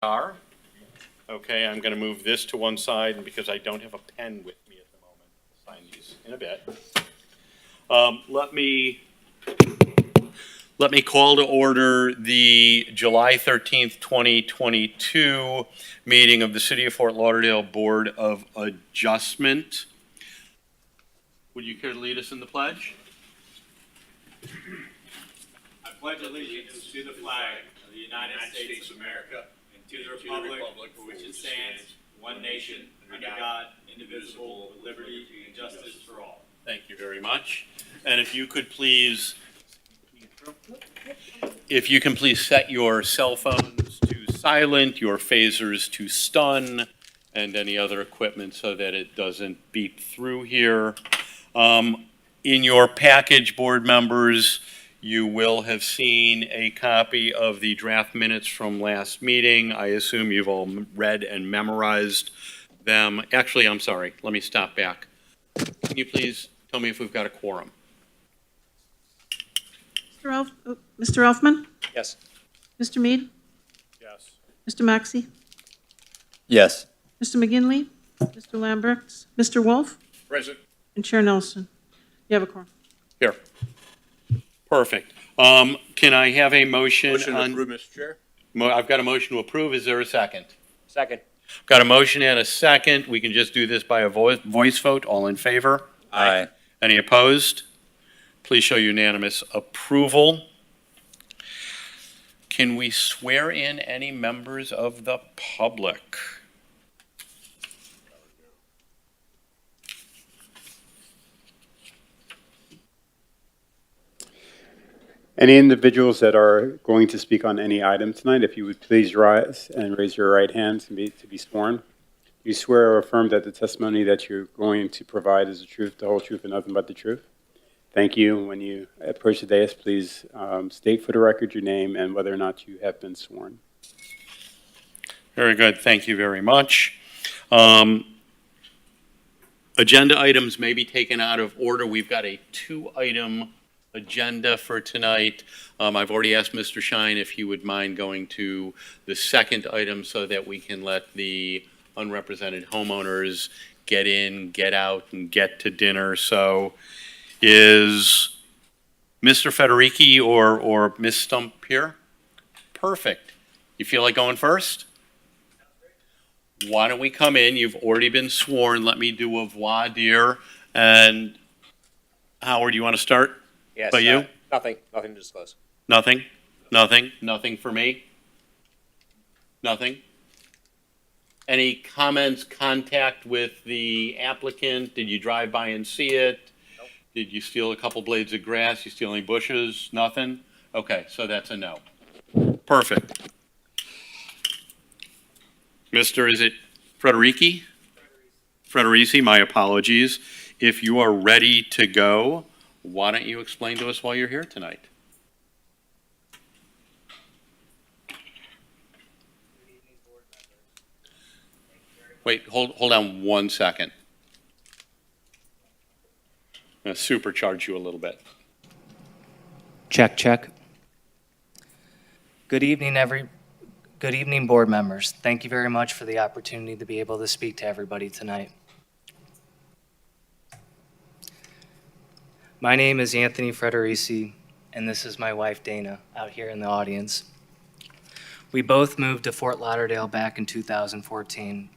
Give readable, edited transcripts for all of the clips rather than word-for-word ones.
are. Okay, I'm going to move this to one side, and because I don't have a pen with me at the moment, I'll sign these in a bit. Let me call to order the July 13th, 2022 meeting of the City of Fort Lauderdale Board of Adjustment. Would you care to lead us in the pledge? I pledge allegiance to the flag of the United States of America and to the republic for which it stands, one nation, under God, indivisible, with liberty and justice for all. Thank you very much. And if you can please set your cell phones to silent, your phasers to stun, and any other equipment so that it doesn't beep through here. In your package, board members, you will have seen a copy of the draft minutes from last meeting. I assume you've all read and memorized them. Actually, I'm sorry. Let me stop back. Can you please tell me if we've got a quorum? Mr. Elfman? Yes. Mr. Mead? Yes. Mr. Maxey? Yes. Mr. McGinley? Mr. Lambert? Mr. Wolf? Present. And Chair Nelson. You have a quorum. Here. Perfect. Can I have a motion? Motion to approve, Mr. Chair. I've got a motion to approve. Is there a second? Second. Got a motion and a second. We can just do this by a voice vote. All in favor? Aye. Any opposed? Please show unanimous approval. Can we swear in any members of the public? Any individuals that are going to speak on any item tonight, if you would please rise and raise your right hand to be sworn. You swear or affirm that the testimony that you're going to provide is the truth, the whole truth, and nothing but the truth. Thank you. When you approach the dais, please state for the record your name and whether or not you have been sworn. Very good. Thank you very much. Agenda items may be taken out of order. We've got a 2-item agenda for tonight. I've already asked Mr. Shine if he would mind going to the second item so that we can let the unrepresented homeowners get in, get out, and get to dinner. So is Mr. Federici or Ms. Stump here? Perfect. You feel like going first? Why don't we come in? You've already been sworn. Let me do a voir dire. And Howard, you want to start? Yes. By you? Nothing to disclose. Nothing for me? Nothing? Any comments, contact with the applicant? Did you drive by and see it? Nope. Did you steal a couple blades of grass? You steal any bushes? Nothing? Okay, so that's a no. Perfect. Mr. Is it Federici? Federici, my apologies. If you are ready to go, why don't you explain to us why you're here tonight? Wait, hold on 1 second. I'm going to supercharge you a little bit. Check, check. Good evening, board members. Thank you very much for the opportunity to be able to speak to everybody tonight. My name is Anthony Frederici, and this is my wife, Dana, out here in the audience. We both moved to Fort Lauderdale back in 2014.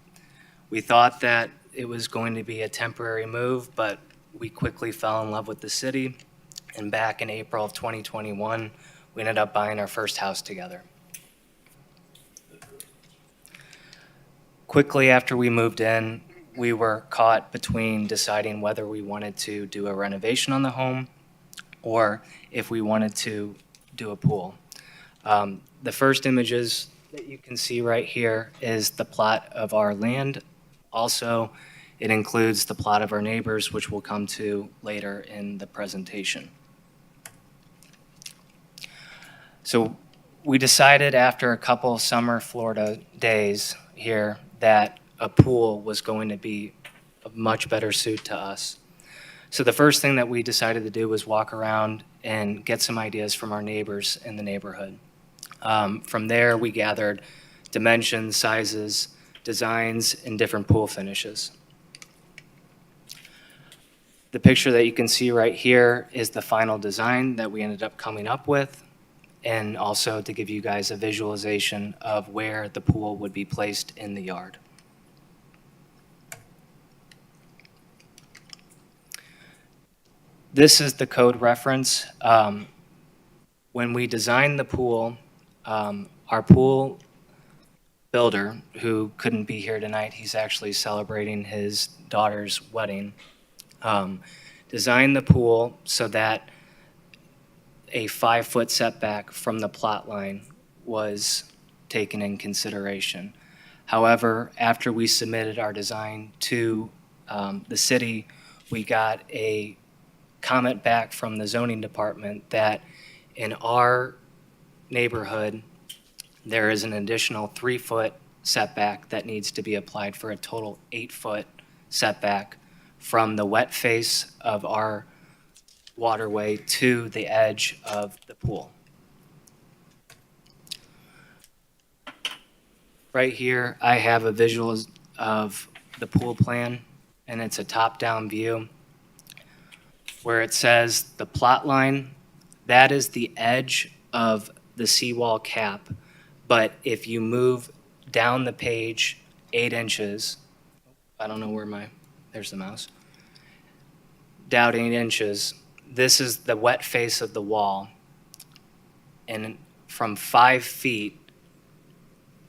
We thought that it was going to be a temporary move, but we quickly fell in love with the city, and back in April of 2021, we ended up buying our first house together. Quickly after we moved in, we were caught between deciding whether we wanted to do a renovation on the home or if we wanted to do a pool. The first images that you can see right here is the plot of our land. Also, it includes the plot of our neighbors, which we'll come to later in the presentation. So we decided after a couple summer Florida days here that a pool was going to be a much better suit to us. So the first thing that we decided to do was walk around and get some ideas from our neighbors in the neighborhood. From there, we gathered dimensions, sizes, designs, and different pool finishes. The picture that you can see right here is the final design that we ended up coming up with, and also to give you guys a visualization of where the pool would be placed in the yard. This is the code reference. When we designed the pool, our pool builder, who couldn't be here tonight, he's actually celebrating his daughter's wedding, designed the pool so that a 5-foot setback from the plot line was taken in consideration. However, after we submitted our design to the city, we got a comment back from the zoning department that in our neighborhood, there is an additional 3-foot setback that needs to be applied for a total 8-foot setback from the wet face of our waterway to the edge of the pool. Right here, I have a visual of the pool plan, and it's a top-down view where it says the plot line, that is the edge of the seawall cap. But if you move down the page 8 inches, I don't know where there's the mouse. Down 8 inches, this is the wet face of the wall. And from 5 feet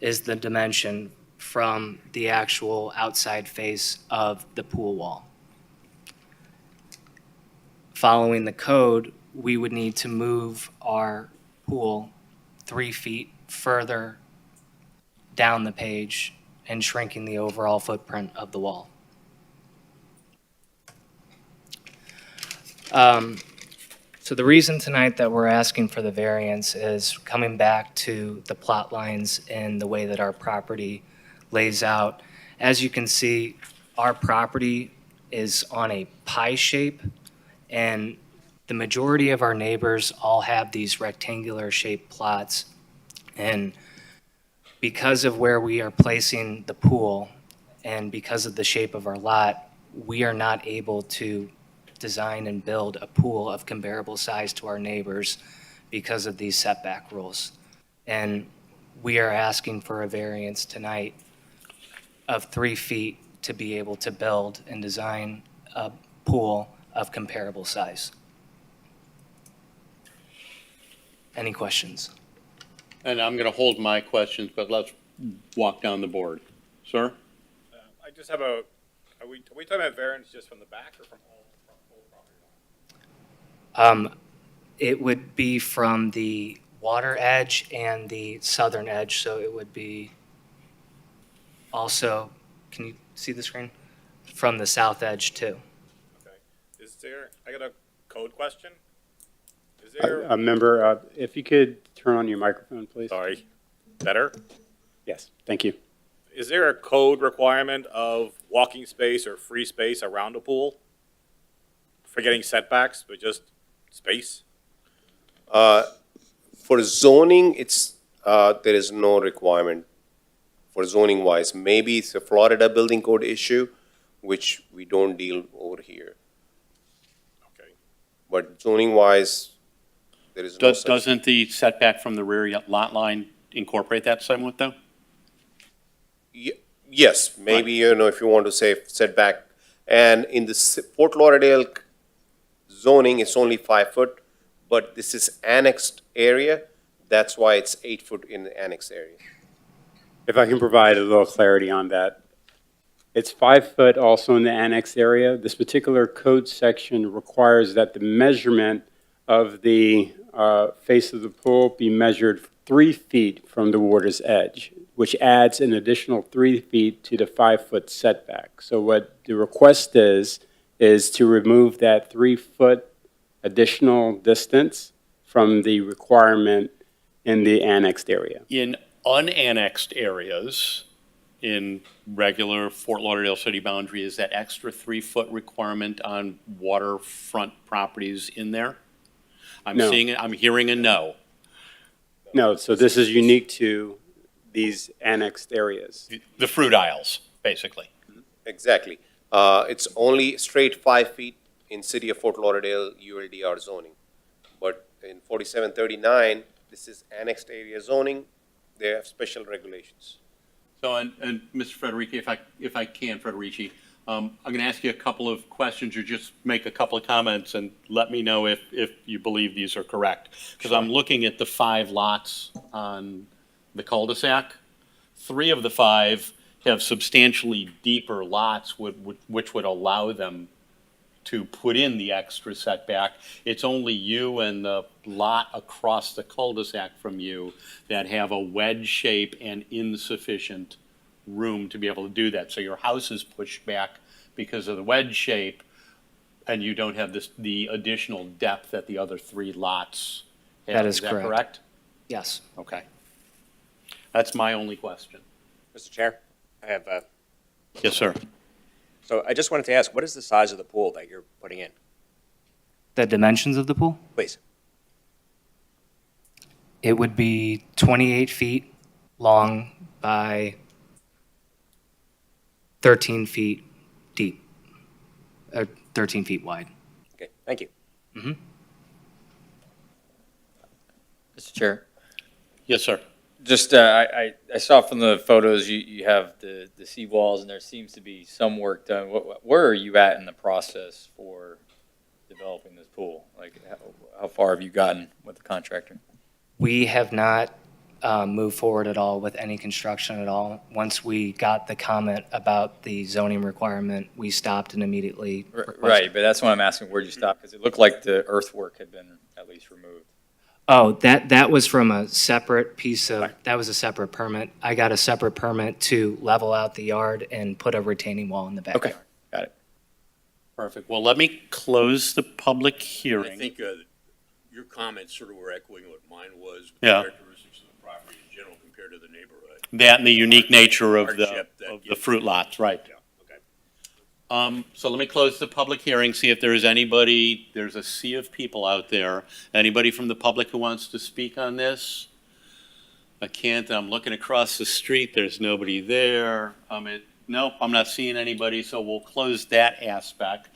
is the dimension from the actual outside face of the pool wall. Following the code, we would need to move our pool 3 feet further down the page and shrinking the overall footprint of the wall. So the reason tonight that we're asking for the variance is coming back to the plot lines and the way that our property lays out. As you can see, our property is on a pie shape, and the majority of our neighbors all have these rectangular shaped plots. And because of where we are placing the pool and because of the shape of our lot, we are not able to design and build a pool of comparable size to our neighbors because of these setback rules. And we are asking for a variance tonight of 3 feet to be able to build and design a pool of comparable size. Any questions? And I'm going to hold my questions, but let's walk down the board. Sir? I just have are we talking about variance just from the back or from whole property line? It would be from the water edge and the southern edge, so it would be also, can you see the screen? From the south edge too. Okay. I got a code question. Is there, A member, if you could turn on your microphone, please. sorry, better? Yes, thank you. Is there a code requirement of walking space or free space around a pool? Forgetting setbacks, but just space? For zoning, there is no requirement for zoning wise. Maybe it's a Florida building code issue, which we don't deal over here. Okay. But zoning wise, there is no such. Doesn't the setback from the rear lot line incorporate that somewhat, though? Yes, maybe, if you want to say setback. And in the Fort Lauderdale zoning, it's only 5 foot, but this is annexed area. That's why it's 8 foot in the annexed area. If I can provide a little clarity on that. It's 5 foot also in the annex area. This particular code section requires that the measurement of the face of the pool be measured 3 feet from the water's edge, which adds an additional 3 feet to the 5 foot setback. So what the request is to remove that 3 foot additional distance from the requirement in the annexed area. In unannexed areas, in regular Fort Lauderdale city boundary, is that extra 3-foot requirement on waterfront properties in there? No. I'm hearing a no. No, so this is unique to these annexed areas. The fruit aisles, basically. Exactly. It's only straight 5 feet in city of Fort Lauderdale ULDR zoning. But in 4739, this is annexed area zoning. They have special regulations. So, and Mr. Federici, if I can, Federici, I'm going to ask you a couple of questions or just make a couple of comments and let me know if you believe these are correct. Because I'm looking at the 5 lots on the cul-de-sac. 3 of the 5 have substantially deeper lots which would allow them to put in the extra setback. It's only you and the lot across the cul-de-sac from you that have a wedge shape and insufficient room to be able to do that. So your house is pushed back because of the wedge shape, and you don't have the additional depth that the other 3 lots have. That is Is that correct. correct? Yes. Okay. That's my only question. Mr. Chair, I have, Yes, sir. so I just wanted to ask, what is the size of the pool that you're putting in, The dimensions of the pool? please? It would be 28 feet long by 13 feet deep, 13 feet wide. Okay, thank you. Mr. Chair, Yes, sir. just, I saw from the photos, you have the seawalls, and there seems to be some work done. Where are you at in the process for developing this pool? Like, how far have you gotten with the contractor? We have not moved forward at all with any construction at all. Once we got the comment about the zoning requirement, we stopped and immediately requested. Right, but that's why I'm asking, where'd you stop? Because it looked like the earthwork had been at least removed. Oh, that was from a separate piece of, that was a separate permit. I got a separate permit to level out the yard and put a retaining wall in the backyard. Okay, got it. Perfect. Well, let me close the public I hearing. think your comments sort of were echoing what mine was. With Yeah. the characteristics of the property in general compared to the neighborhood. That and the unique nature of Hardship that the gives- fruit lots, right. Yeah, okay. So let me close the public hearing, see if there is anybody, there's a sea of people out there. Anybody from the public who wants to speak on this? I can't, I'm looking across the street, there's nobody there. Nope, I'm not seeing anybody, so we'll close that aspect.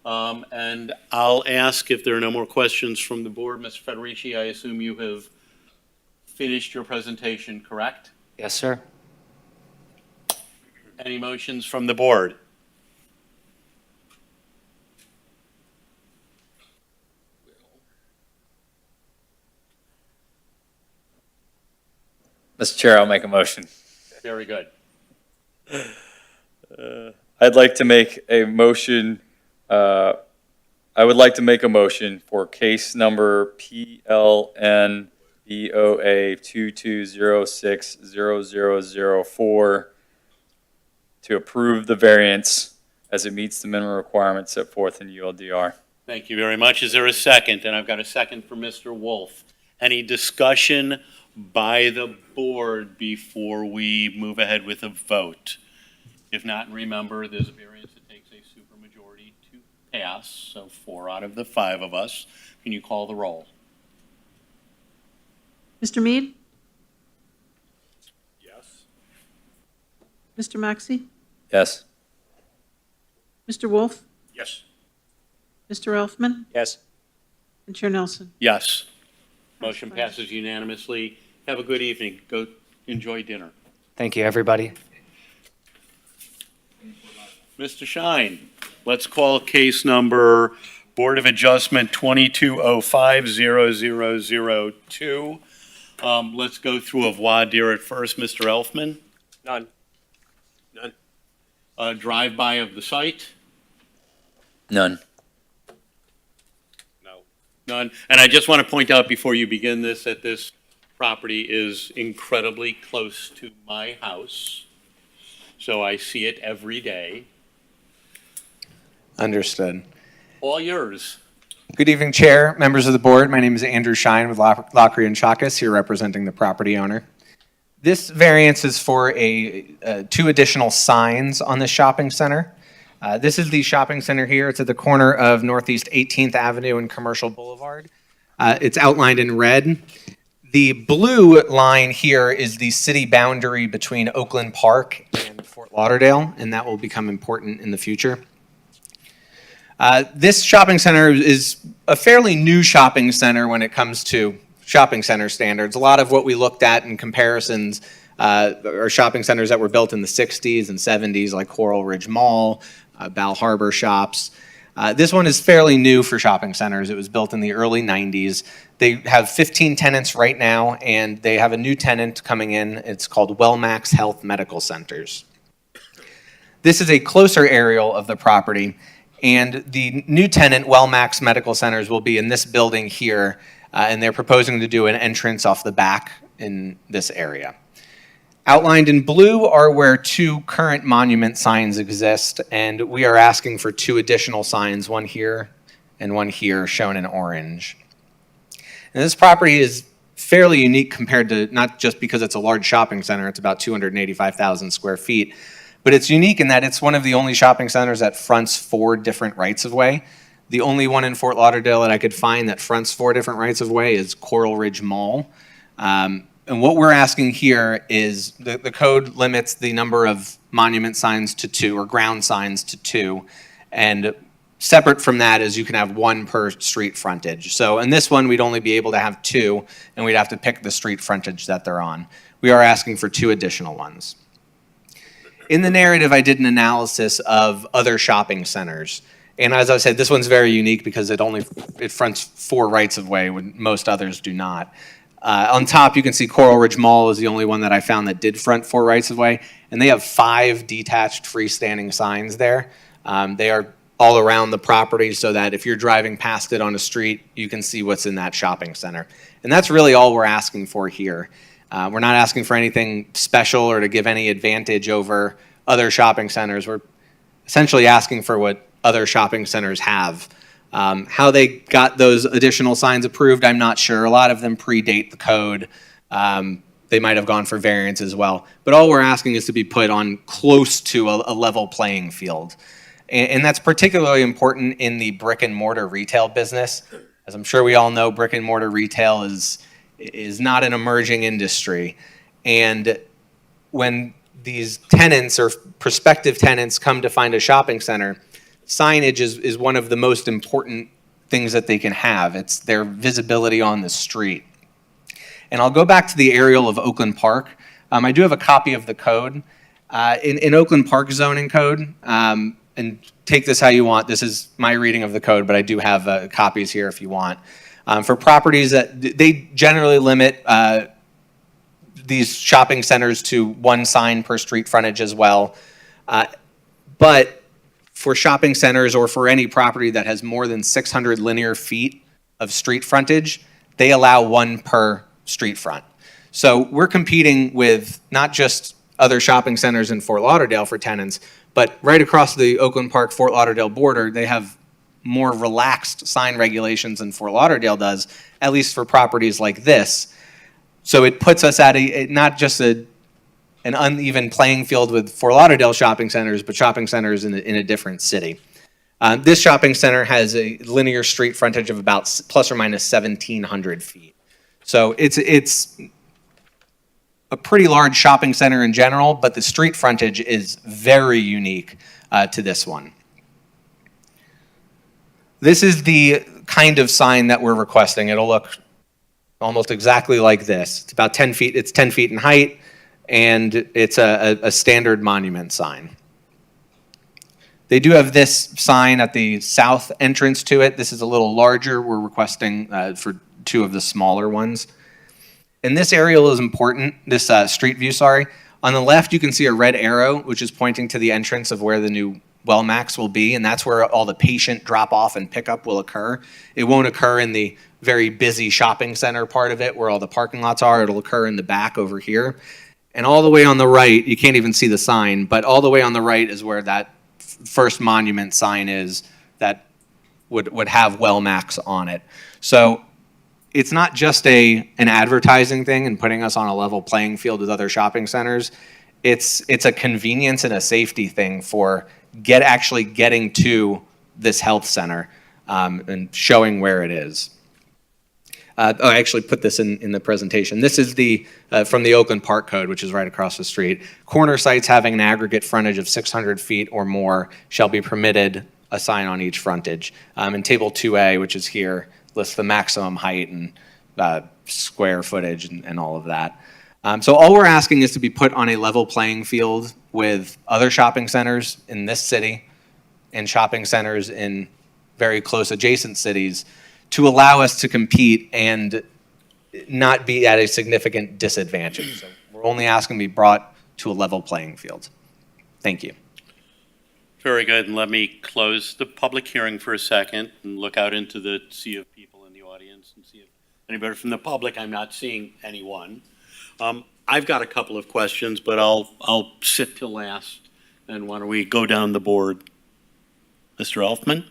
And I'll ask if there are no more questions from the board. Mr. Federici, I assume you have finished your presentation, correct? Yes, sir. Any motions from the board? Mr. Chair, I'll make a motion. Very good. I'd like to make a motion, I would like to make a motion for case number PLN BOA 22060004 to approve the variance as it meets the minimum requirements set forth in ULDR. Thank you very much. Is there a second? And I've got a second for Mr. Wolf. Any discussion by the board before we move ahead with a vote? If not, remember, there's a variance that takes a supermajority to pass, so 4 out of the 5 of us. Can you call the roll? Mr. Mead? Yes. Mr. Maxey? Yes. Mr. Wolf? Yes. Mr. Elfman? Yes. And Chair Nelson? Yes. Motion That's fine. passes unanimously. Have a good evening. Go enjoy dinner. Thank you, everybody. Mr. Shine, let's call case number Board of Adjustment 22050002. Let's go through a voir dire at first. Mr. Elfman, None. None. a drive-by of the site? None. No. None. And I just want to point out before you begin this, that this property is incredibly close to my house. So I see it every day. Understood. All yours. Good evening, Chair, members of the board. My name is Andrew Shine with Lockery and Chakas, here representing the property owner. This variance is for 2 additional signs on the shopping center. This is the shopping center here. It's at the corner of Northeast 18th Avenue and Commercial Boulevard. It's outlined in red. The blue line here is the city boundary between Oakland Park and Fort Lauderdale, and that will become important in the future. This shopping center is a fairly new shopping center when it comes to shopping center standards. A lot of what we looked at in comparisons are shopping centers that were built in the 60s and 70s, like Coral Ridge Mall, Bal Harbor Shops. This one is fairly new for shopping centers. It was built in the early 90s. They have 15 tenants right now, and they have a new tenant coming in. It's called Wellmax Health Medical Centers. This is a closer aerial of the property, and the new tenant, Wellmax Medical Centers, will be in this building here, and they're proposing to do an entrance off the back in this area. Outlined in blue are where 2 current monument signs exist, and we are asking for 2 additional signs, one here and one here, shown in orange. And this property is fairly unique compared to, not just because it's a large shopping center, it's about 285,000 square feet, but it's unique in that it's one of the only shopping centers that fronts 4 different rights-of-way. The only one in Fort Lauderdale that I could find that fronts 4 different rights-of-way is Coral Ridge Mall. And what we're asking here is the code limits the number of monument signs to 2, or ground signs to 2, and separate from that is you can have 1 per street frontage. So in this one, we'd only be able to have 2, and we'd have to pick the street frontage that they're on. We are asking for 2 additional ones. In the narrative, I did an analysis of other shopping centers. And as I said, this one's very unique because it fronts 4 rights-of-way when most others do not. On top, you can see Coral Ridge Mall is the only one that I found that did front 4 rights-of-way, and they have 5 detached freestanding signs there. They are all around the property so that if you're driving past it on a street, you can see what's in that shopping center. And that's really all we're asking for here. We're not asking for anything special or to give any advantage over other shopping centers. We're essentially asking for what other shopping centers have. How they got those additional signs approved, I'm not sure. A lot of them predate the code. They might have gone for variance as well. But all we're asking is to be put on close to a level playing field. And that's particularly important in the brick and mortar retail business. As I'm sure we all know, brick and mortar retail is not an emerging industry. And when these tenants or prospective tenants come to find a shopping center, signage is one of the most important things that they can have. It's their visibility on the street. And I'll go back to the aerial of Oakland Park. I do have a copy of the code. In Oakland Park zoning code, and take this how you want. This is my reading of the code, but I do have copies here if you want. For properties that they generally limit these shopping centers to 1 sign per street frontage as well. But for shopping centers or for any property that has more than 600 linear feet of street frontage, they allow 1 per street front. So we're competing with not just other shopping centers in Fort Lauderdale for tenants, but right across the Oakland Park-Fort Lauderdale border, they have more relaxed sign regulations than Fort Lauderdale does, at least for properties like this. So it puts us at not just an uneven playing field with Fort Lauderdale shopping centers, but shopping centers in a different city. This shopping center has a linear street frontage of about plus or minus 1,700 feet. So it's a pretty large shopping center in general, but the street frontage is very unique to this one. This is the kind of sign that we're requesting. It'll look almost exactly like this. It's about 10 feet. It's 10 feet in height, and it's a standard monument sign. They do have this sign at the south entrance to it. This is a little larger. We're requesting for 2 of the smaller ones. And this aerial is important, this street view, sorry. On the left, you can see a red arrow, which is pointing to the entrance of where the new Wellmax will be, and that's where all the patient drop-off and pickup will occur. It won't occur in the very busy shopping center part of it where all the parking lots are. It'll occur in the back over here. And all the way on the right, you can't even see the sign, but all the way on the right is where that first monument sign is that would have Wellmax on it. So it's not just an advertising thing and putting us on a level playing field with other shopping centers. It's a convenience and a safety thing for actually getting to this health center and showing where it is. I actually put this in the presentation. This is the from the Oakland Park Code, which is right across the street. Corner sites having an aggregate frontage of 600 feet or more shall be permitted a sign on each frontage. And Table 2A, which is here, lists the maximum height and square footage and all of that. So all we're asking is to be put on a level playing field with other shopping centers in this city and shopping centers in very close adjacent cities to allow us to compete and not be at a significant disadvantage. So we're only asking to be brought to a level playing field. Thank you. Very good, and let me close the public hearing for a second and look out into the sea of people in the audience and see if anybody from the public, I'm not seeing anyone. I've got a couple of questions, but I'll sit till last, and why don't we go down the board? Mr. Elfman?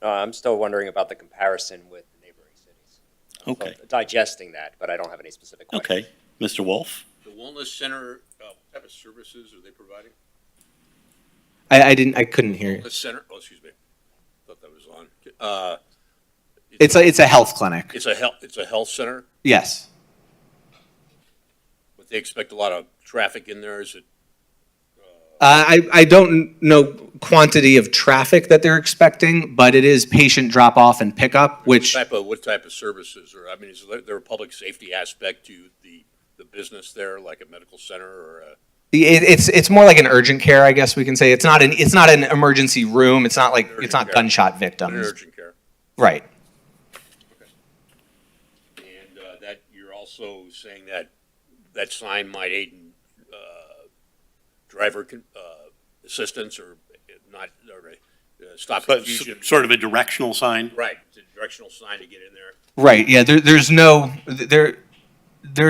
I'm still wondering about the comparison with the neighboring cities. Okay. So digesting that, but I don't have any specific questions. Okay. Mr. Wolf? The Wellness Center, what type of services are they providing? I couldn't hear you. Wellness Center, oh, excuse me. Thought that was on. It's a health clinic. It's a health center, Yes. but they expect a lot of traffic in there. Is it, I don't know quantity of traffic that they're expecting, but it is patient drop off and pickup, which what type of services? Or, I mean, is there a public safety aspect to the business there, like a medical center or a? it's more like an urgent care, I guess we can say. It's not an emergency room. It's not like it's not care. gunshot An victims. urgent care. Right. And that you're also saying that sign might aid in driver assistance or not, or stop But confusion. sort of a directional sign? Right, it's a directional sign to get in there. Right. Yeah. There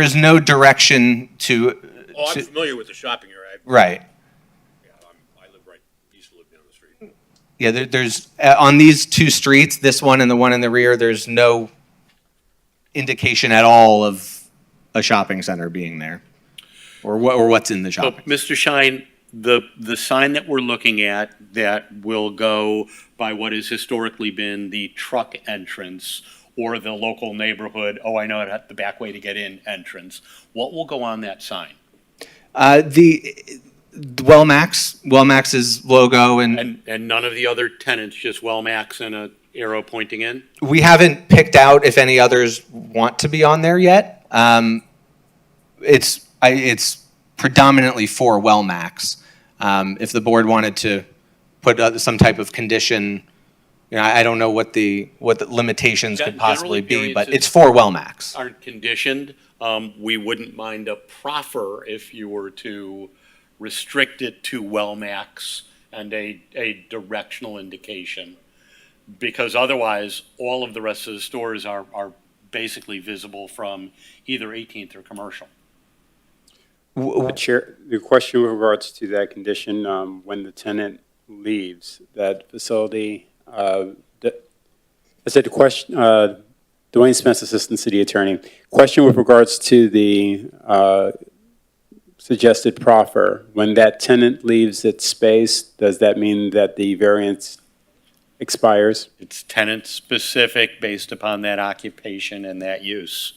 is no direction to. Oh, I'm familiar with the shopping area. Right. Yeah, I live right, used to live down the street. Yeah. There's on these two streets, this one and the one in the rear. There's no indication at all of a shopping center being there, or what's in the So, shopping. Mr. Shine, the sign that we're looking at that will go by what has historically been the truck entrance or the local neighborhood, oh, I know it, the back way to get in entrance, what will go on that sign? The Wellmax's logo, and And none of the other tenants, just Wellmax and a arrow pointing in? we haven't picked out if any others want to be on there yet. It's predominantly for Wellmax. If the board wanted to put some type of condition, I don't know what the limitations could possibly be, but it's for Wellmax. Aren't conditioned. We wouldn't mind a proffer if you were to restrict it to Wellmax and a directional indication. Because otherwise, all of the rest of the stores are basically visible from either 18th or Commercial. Chair, the question with regards to that condition, when the tenant leaves that facility, I said the question, Dwayne Spence, Assistant City Attorney. Question with regards to the suggested proffer. When that tenant leaves its space, does that mean that the variance expires? It's tenant specific based upon that occupation and that use.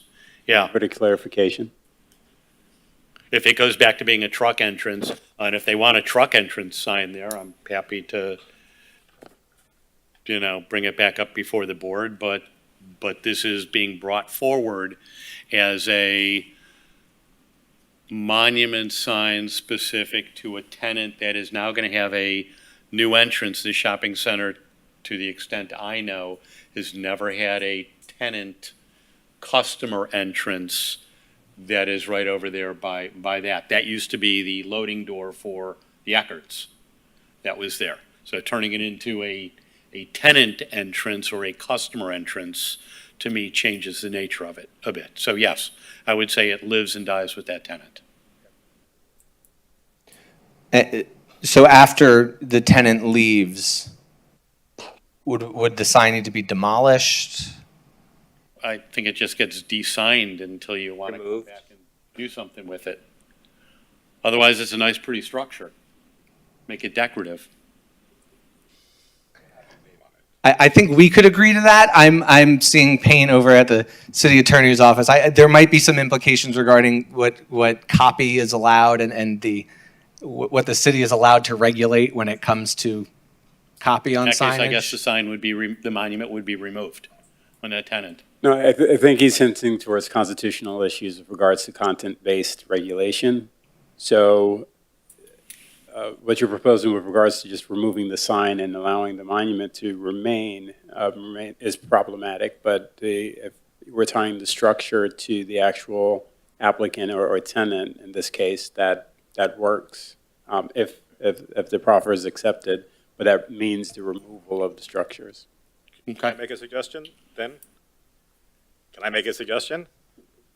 Yeah. For the clarification. If it goes back to being a truck entrance, and if they want a truck entrance sign there, I'm happy to, bring it back up before the board, but this is being brought forward as a monument sign specific to a tenant that is now going to have a new entrance. The shopping center, to the extent I know, has never had a tenant customer entrance that is right over there by that. That used to be the loading door for the Eckerts that was there. So turning it into a tenant entrance or a customer entrance, to me, changes the nature of it a bit. So yes, I would say it lives and dies with that tenant. So after the tenant leaves, would the sign need to be demolished? I think it just gets de-signed until you want to go Removed. back and do something with it. Otherwise, it's a nice, pretty structure. Make it decorative. I think we could agree to that. I'm seeing pain over at the city attorney's office. There might be some implications regarding what copy is allowed and what the city is allowed to regulate when it comes to copy on In that case, I guess signage. the sign would be, the monument would be removed on that tenant. No, I think he's hinting towards constitutional issues with regards to content-based regulation. So what you're proposing with regards to just removing the sign and allowing the monument to remain is problematic, but if we're tying the structure to the actual applicant or tenant, in this case, that works, if the proffer is accepted, but that means the removal of the structures. Can I make a suggestion then? Can I make a suggestion?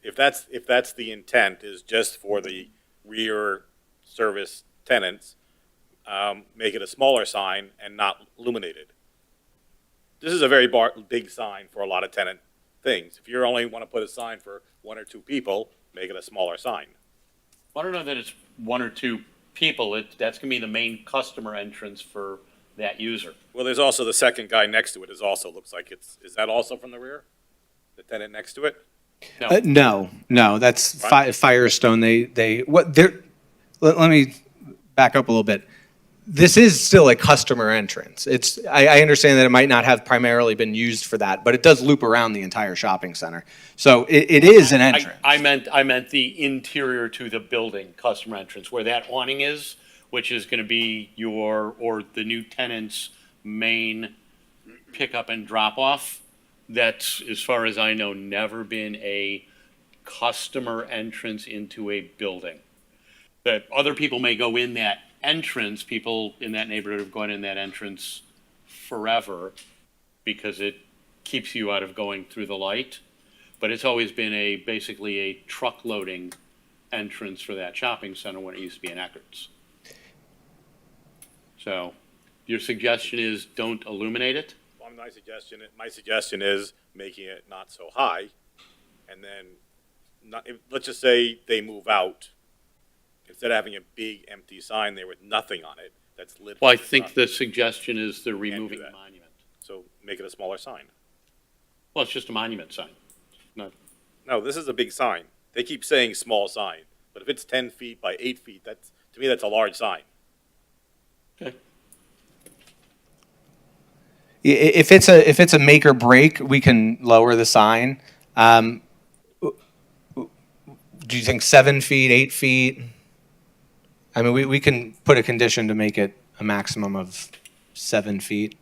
If that's the intent, is just for the rear service tenants, make it a smaller sign and not illuminated. This is a very big sign for a lot of tenant things. If you only want to put a sign for 1 or 2 people, make it a smaller sign. I don't know that it's 1 or 2 people. That's going to be the main customer entrance for that user. Well, there's also the second guy next to it is also, looks like is that also from the rear? The tenant next to it? No, that's Firestone. Let me back up a little bit. This is still a customer entrance. I understand that it might not have primarily been used for that, but it does loop around the entire shopping center. So it is an entrance. I meant the interior to the building customer entrance, where that awning is, which is going to be the new tenant's main pickup and drop off. That's, as far as I know, never been a customer entrance into a building. That other people may go in that entrance, people in that neighborhood have gone in that entrance forever because it keeps you out of going through the light. But it's always been basically a truck loading entrance for that shopping center when it used to be in Eckert's. So your suggestion is don't illuminate it? Well, my suggestion is making it not so high, and then let's just say they move out. Instead of having a big empty sign there with nothing on it, that's lit. Well, I think the suggestion is they're removing the monument. So make it a smaller sign. Well, it's just a monument sign. No, this is a big sign. They keep saying small sign, but if it's 10 feet by 8 feet, to me, that's a large sign. Okay. If it's a make or break, we can lower the sign. Do you think 7 feet, 8 feet? I mean, we can put a condition to make it a maximum of 7 feet.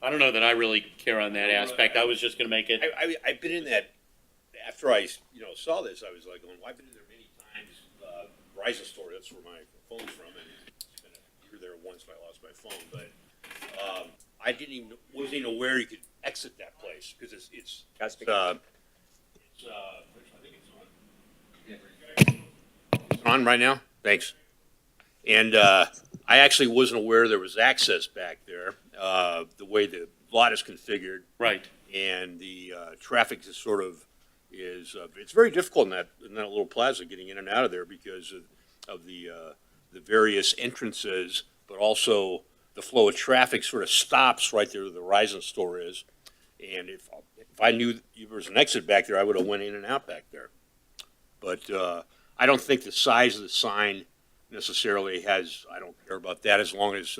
I don't know that I really care on that aspect. I was just going to make it. I've been in that, after I, saw this, I was like, well, I've been in there many times. Verizon store, that's where my phone's from, and it's been a year there once, I lost my phone, but, I wasn't even aware you could exit that place, because it's I think it's on right now? Thanks. And, I actually wasn't aware there was access back there, the way the lot is configured. Right. And the traffic is it's very difficult in that little plaza getting in and out of there because of the various entrances, but also the flow of traffic sort of stops right there where the Verizon store is. And if I knew there was an exit back there, I would have went in and out back there. But I don't think the size of the sign necessarily I don't care about that as long as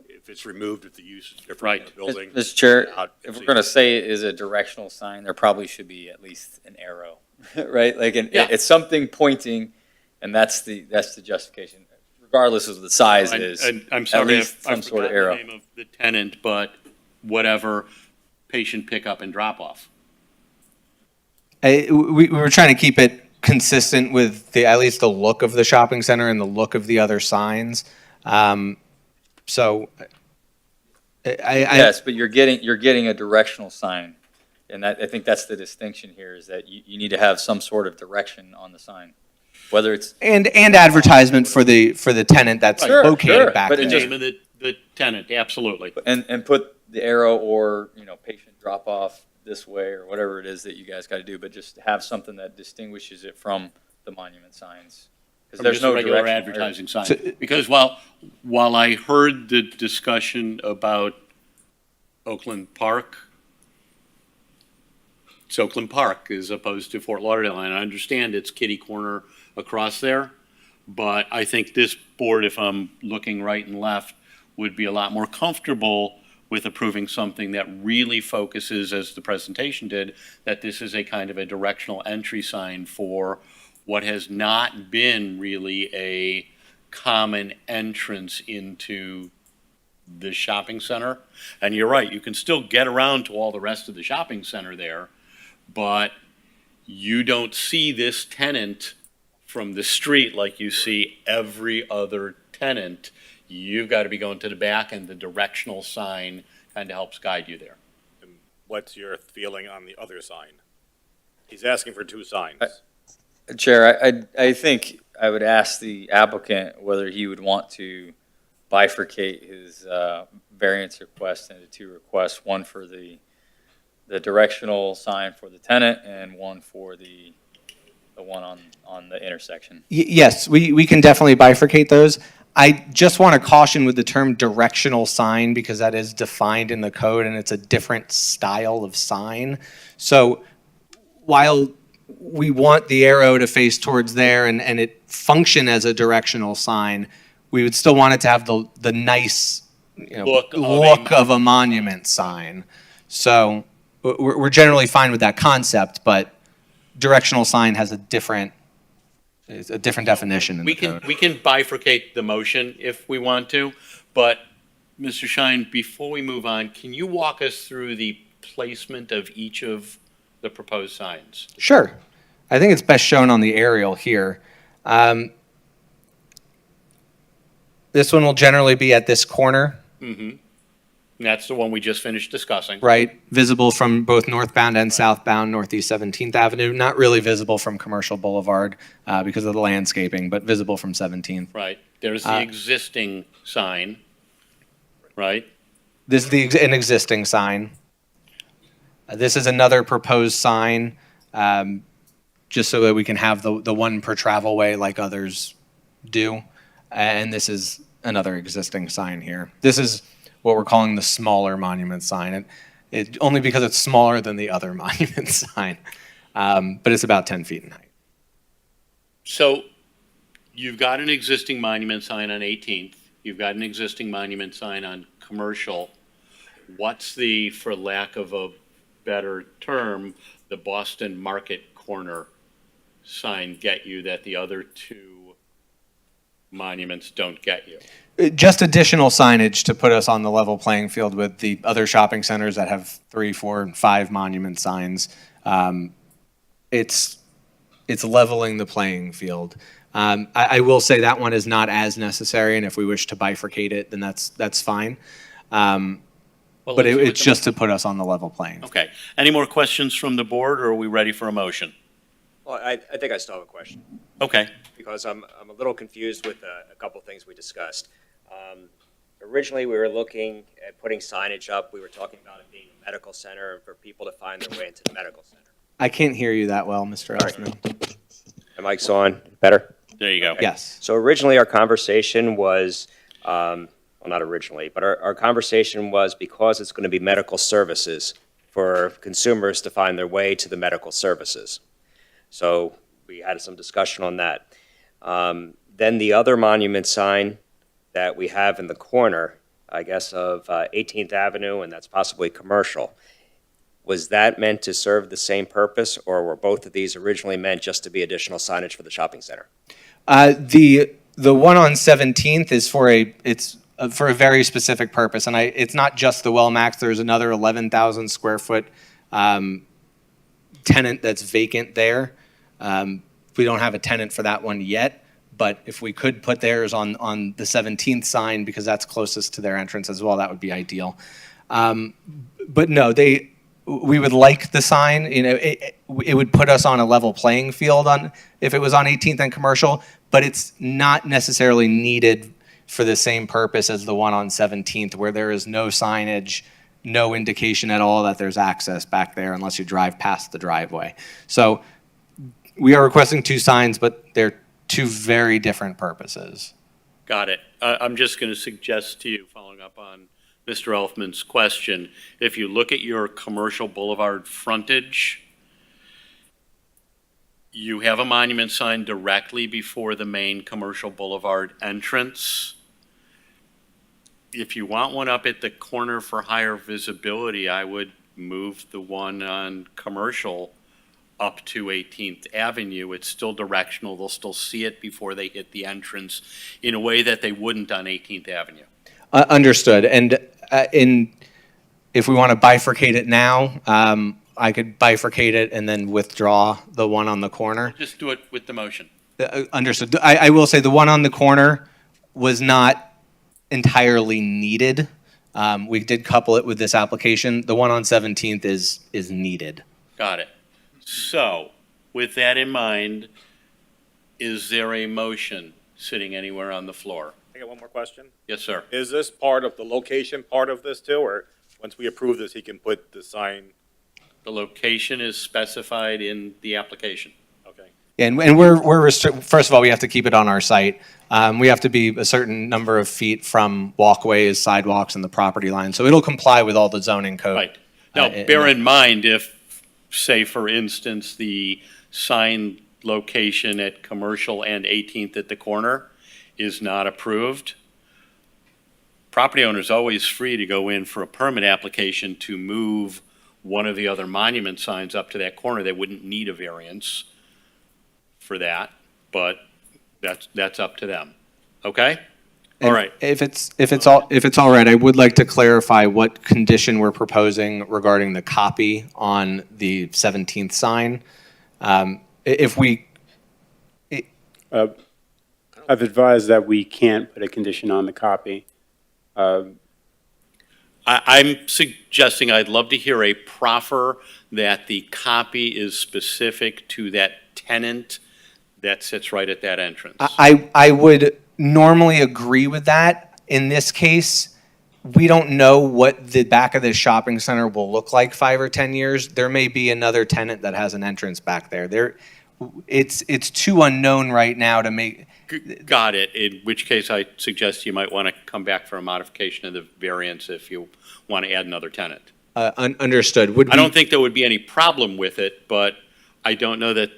if it's removed, if the use is different in the building. Mr. Chair, if we're going to say it is a directional sign, there probably should be at least an arrow, right? Like it's something pointing, and that's the justification, regardless of the size is. And I'm at sorry least if some I sort of forgot the arrow. name of the tenant, but whatever, patient pickup and drop off. We were trying to keep it consistent with at least the look of the shopping center and the look of the other signs. So Yes, but you're getting a directional sign, and I think that's the distinction here, is that you need to have some sort of direction on the sign, whether it's. and advertisement for the tenant that's Sure, located back but there. it Name of the tenant, absolutely. And put the arrow or, patient drop off this way or whatever it is that you guys got to do, but just have something that distinguishes it from the monument signs. Because From there's just no a regular direction. advertising sign. Because while I heard the discussion about Oakland Park. It's Oakland Park as opposed to Fort Lauderdale, and I understand it's kitty corner across there, but I think this board, if I'm looking right and left, would be a lot more comfortable with approving something that really focuses, as the presentation did, that this is a kind of a directional entry sign for what has not been really a common entrance into the shopping center. And you're right, you can still get around to all the rest of the shopping center there, but you don't see this tenant from the street like you see every other tenant. You've got to be going to the back, and the directional sign kind of helps guide you there. And what's your feeling on the other sign? He's asking for two signs. Chair, I think I would ask the applicant whether he would want to bifurcate his variance request into two requests, one for the directional sign for the tenant and one for the one on the intersection. Yes, we can definitely bifurcate those. I just want to caution with the term directional sign because that is defined in the code and it's a different style of sign. So while we want the arrow to face towards there and it function as a directional sign, we would still want it to have the nice look of a monument sign. So we're generally fine with that concept, but directional sign has a different definition in the code. We can bifurcate the motion if we want to, but Mr. Shine, before we move on, can you walk us through the placement of each of the proposed signs? Sure. I think it's best shown on the aerial here. This one will generally be at this corner, Mm-hmm. And that's the one we just finished discussing. right? Visible from both northbound and southbound Northeast 17th Avenue. Not really visible from Commercial Boulevard because of the landscaping, but visible from 17th. Right. There's the existing sign, right? This is an existing sign. This is another proposed sign, just so that we can have the one per travel way like others do. And this is another existing sign here. This is what we're calling the smaller monument sign. It only because it's smaller than the other monument sign, but it's about 10 feet in height. So you've got an existing monument sign on 18th. You've got an existing monument sign on Commercial. What's the, for lack of a better term, the Boston Market Corner sign get you that the other two monuments don't get you? Just additional signage to put us on the level playing field with the other shopping centers that have 3, 4, and 5 monument signs. It's leveling the playing field. I will say that one is not as necessary, and if we wish to bifurcate it, then that's fine. But it's just to put us on the level playing field. Okay. Any more questions from the board, or are we ready for a motion? Well, I think I still have a question, Okay. because I'm a little confused with a couple of things we discussed. Originally, we were looking at putting signage up. We were talking about it being a medical center and for people to find their way into the medical center. I can't hear you that well, Mr. Elfman. The mic's on. Better? There you go. Yes. So originally, our conversation was, well, not originally, but our conversation was because it's going to be medical services for consumers to find their way to the medical services. So we had some discussion on that. Then the other monument sign that we have in the corner, I guess, of 18th Avenue, and that's possibly Commercial, was that meant to serve the same purpose, or were both of these originally meant just to be additional signage for the shopping center? The one on 17th is for a very specific purpose, and it's not just the Wellmax. There's another 11,000 square foot tenant that's vacant there. We don't have a tenant for that one yet, but if we could put theirs on the 17th sign, because that's closest to their entrance as well, that would be ideal. But no, we would like the sign. You know, it would put us on a level playing field if it was on 18th and Commercial, but it's not necessarily needed for the same purpose as the one on 17th, where there is no signage, no indication at all that there's access back there unless you drive past the driveway. So we are requesting two signs, but they're two very different purposes. Got it. I'm just going to suggest to you, following up on Mr. Elfman's question. If you look at your commercial boulevard frontage, you have a monument sign directly before the main commercial boulevard entrance. If you want one up at the corner for higher visibility, I would move the one on commercial up to 18th Avenue. It's still directional. They'll still see it before they hit the entrance in a way that they wouldn't on 18th Avenue. Understood. And if we want to bifurcate it now, I could bifurcate it and then withdraw the one on the corner. Just do it with the motion. Understood. I will say the one on the corner was not entirely needed. We did couple it with this application. The one on 17th is needed. Got it. So, with that in mind, is there a motion sitting anywhere on the floor? I got one more question. Yes, sir. Is this part of the location part of this too, or once we approve this, he can put the sign? The location is specified in the application. Okay. And first of all, we have to keep it on our site. We have to be a certain number of feet from walkways, sidewalks, and the property line. So it'll comply with all the zoning code. Right. Now, bear in mind if, say, for instance, the sign location at Commercial and 18th at the corner is not approved, property owner is always free to go in for a permit application to move one of the other monument signs up to that corner. They wouldn't need a variance for that, but that's up to them. Okay? All right. If it's all right, I would like to clarify what condition we're proposing regarding the copy on the 17th sign. I've advised that we can't put a condition on the copy. I'm suggesting I'd love to hear a proffer that the copy is specific to that tenant that sits right at that entrance. I would normally agree with that. In this case, we don't know what the back of this shopping center will look like 5 or 10 years. There may be another tenant that has an entrance back there. It's too unknown right now to make. Got it, in which case I suggest you might want to come back for a modification of the variance if you want to add another tenant. Understood. I don't think there would be any problem with it, but I don't know that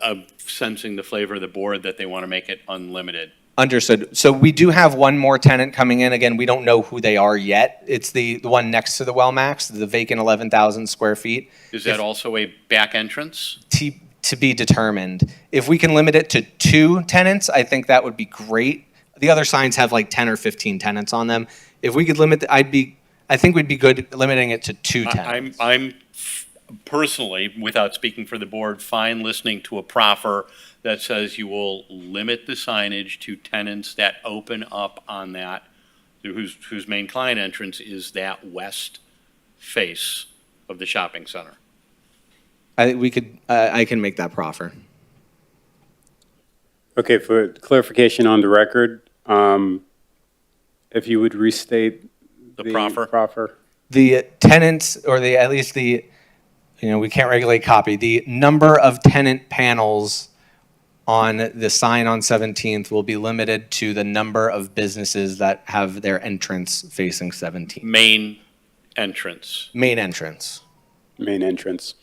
I'm sensing the flavor of the board that they want to make it unlimited. Understood. So we do have one more tenant coming in. Again, we don't know who they are yet. It's the one next to the Wellmax, the vacant 11,000 square feet. Is that also a back entrance? To be determined. If we can limit it to 2 tenants, I think that would be great. The other signs have like 10 or 15 tenants on them. If we could limit, I think we'd be good limiting it to 2 tenants. I'm personally, without speaking for the board, fine listening to a proffer that says you will limit the signage to tenants that open up on that, whose main client entrance is that west face of the shopping center. I can make that proffer. Okay, for clarification on the record, if you would restate The proffer? proffer. The tenants, or at least we can't regulate copy. The number of tenant panels on the sign on 17th will be limited to the number of businesses that have their entrance facing 17th. Main entrance. Main entrance. Main entrance.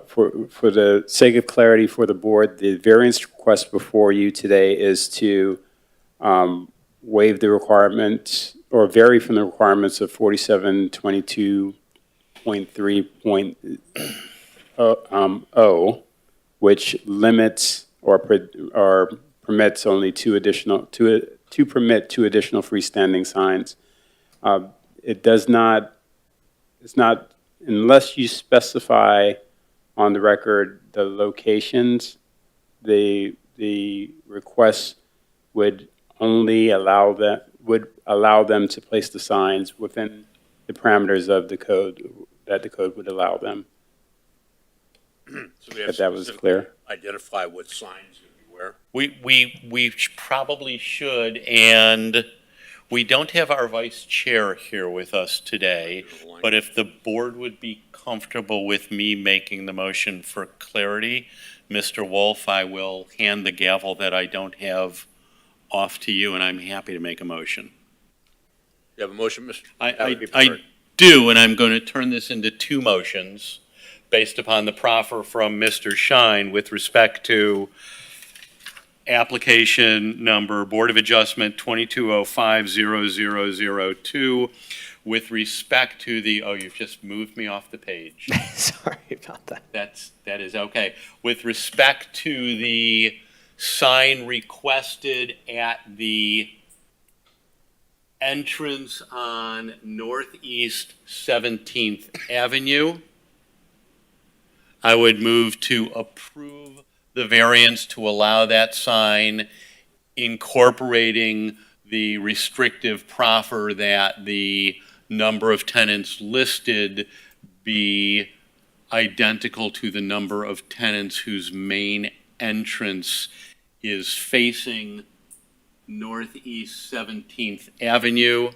For the sake of clarity for the board, the variance request before you today is to waive the requirement or vary from the requirements of 4722.3.0, which limits or permits only to permit 2 additional freestanding signs. It's not, unless you specify on the record the locations, the request would only allow them to place the signs within the parameters of the code that the code would allow them. So we have If that was specifically clear. identify what signs can be where. We probably should, and we don't have our vice chair here with us today, but if the board would be comfortable with me making the motion for clarity, Mr. Wolf, I will hand the gavel that I don't have off to you, and I'm happy to make a motion. You have a motion, Mr.? That would be I preferred. do, and I'm going to turn this into two motions based upon the proffer from Mr. Shine with respect to application number Board of Adjustment 22050002 with respect to the, oh, you've just moved me off the page. Sorry about that. That is okay. With respect to the sign requested at the entrance on Northeast 17th Avenue, I would move to approve the variance to allow that sign, incorporating the restrictive proffer that the number of tenants listed be identical to the number of tenants whose main entrance is facing Northeast 17th Avenue,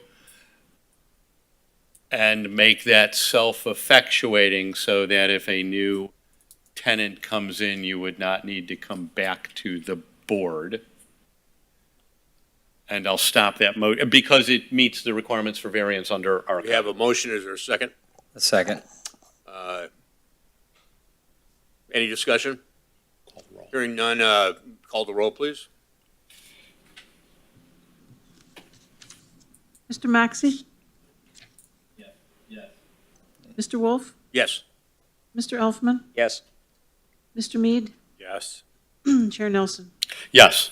and make that self-effectuating so that if a new tenant comes in, you would not need to come back to the board. And I'll stop that because it meets the requirements for variance under our We have a motion. Is there a second? A second. Any discussion? Hearing none, call the roll, please. Mr. Maxey? Mr. Wolf? Yes. Mr. Elfman? Yes. Mr. Mead? Yes. Chair Nelson? Yes.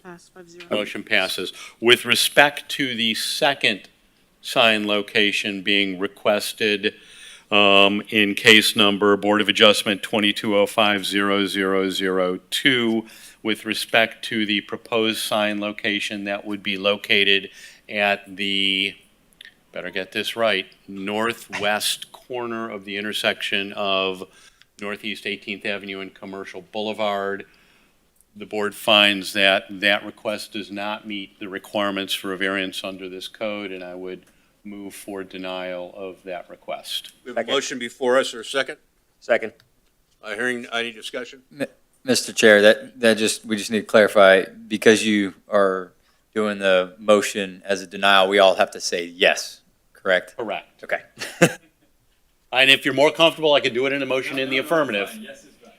Pass 5-0. Motion passes. With respect to the second sign location being requested in case number Board of Adjustment 22050002, with respect to the proposed sign location that would be located at the, better get this right, northwest corner of the intersection of Northeast 18th Avenue and Commercial Boulevard. The board finds that that request does not meet the requirements for a variance under this code, and I would move for denial of that request. We have a Second. motion before us, or a second? Second. Hearing any discussion? Mr. Chair, we just need to clarify, because you are doing the motion as a denial, we all have to say yes, correct? Correct. Okay. And if you're more comfortable, I could do it in a motion in the affirmative. Yes is right.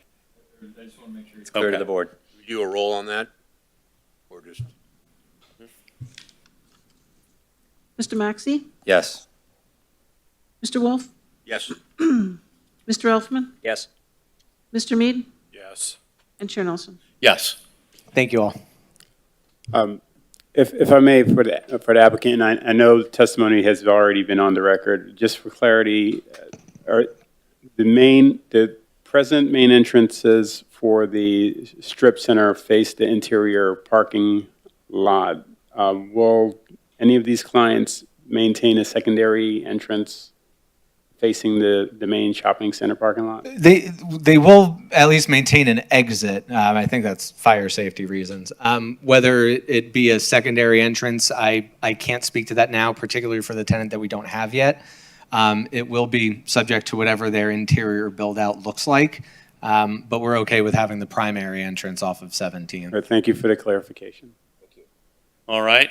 I just want to make sure. It's clear to Okay. the board. We do a roll on that? Or just, Mr. Maxey? Yes. Mr. Wolf? yes? Mr. Elfman? Yes. Mr. Mead? Yes. And Chair Nelson? Yes. Thank you all. If I may, for the applicant, and I know testimony has already been on the record, just for clarity, are the present main entrances for the strip center face the interior parking lot. Will any of these clients maintain a secondary entrance facing the main shopping center parking lot? They will at least maintain an exit. I think that's fire safety reasons. Whether it be a secondary entrance, I can't speak to that now, particularly for the tenant that we don't have yet. It will be subject to whatever their interior build out looks like, but we're okay with having the primary entrance off of 17. All right, thank you for the clarification. All right.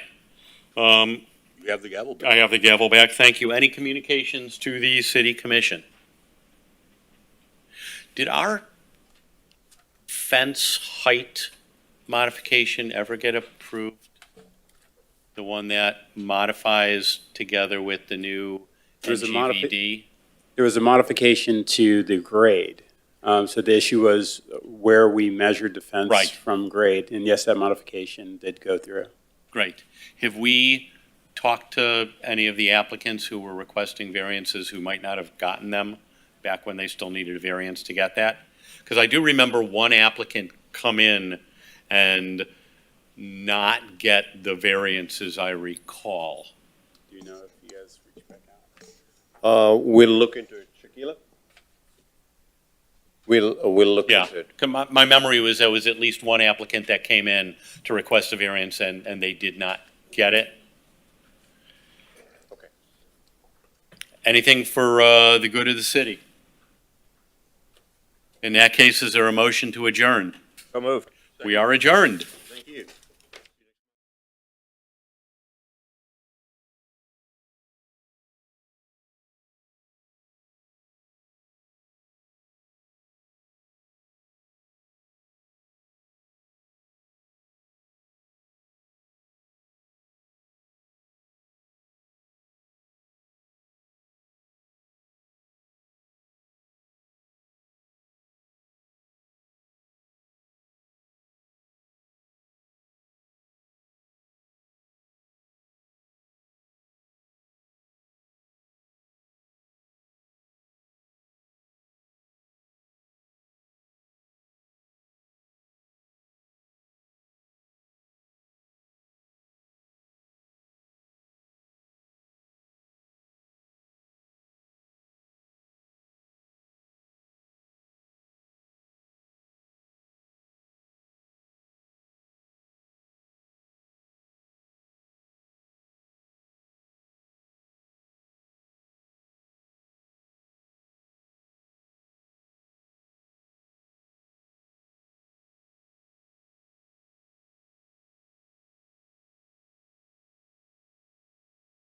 You have the gavel back. I have the gavel back. Thank you. Any communications to the city commission? Did our fence height modification ever get approved? The one that modifies together with the new There's a NGVD? There was a modification to the grade. So the issue was where we measured the fence Right. from grade. And yes, that modification did go through. Great. Have we talked to any of the applicants who were requesting variances who might not have gotten them back when they still needed a variance to get that? Because I do remember one applicant come in and not get the variances I recall. Do you know if you guys reached back out? We'll look into it. Shaquila? We'll look Yeah, into it. my memory was there was at least one applicant that came in to request a variance and they did not get it. Okay. Anything for the good of the city? In that case, is there a motion to adjourn? So moved. We are adjourned. Thank you.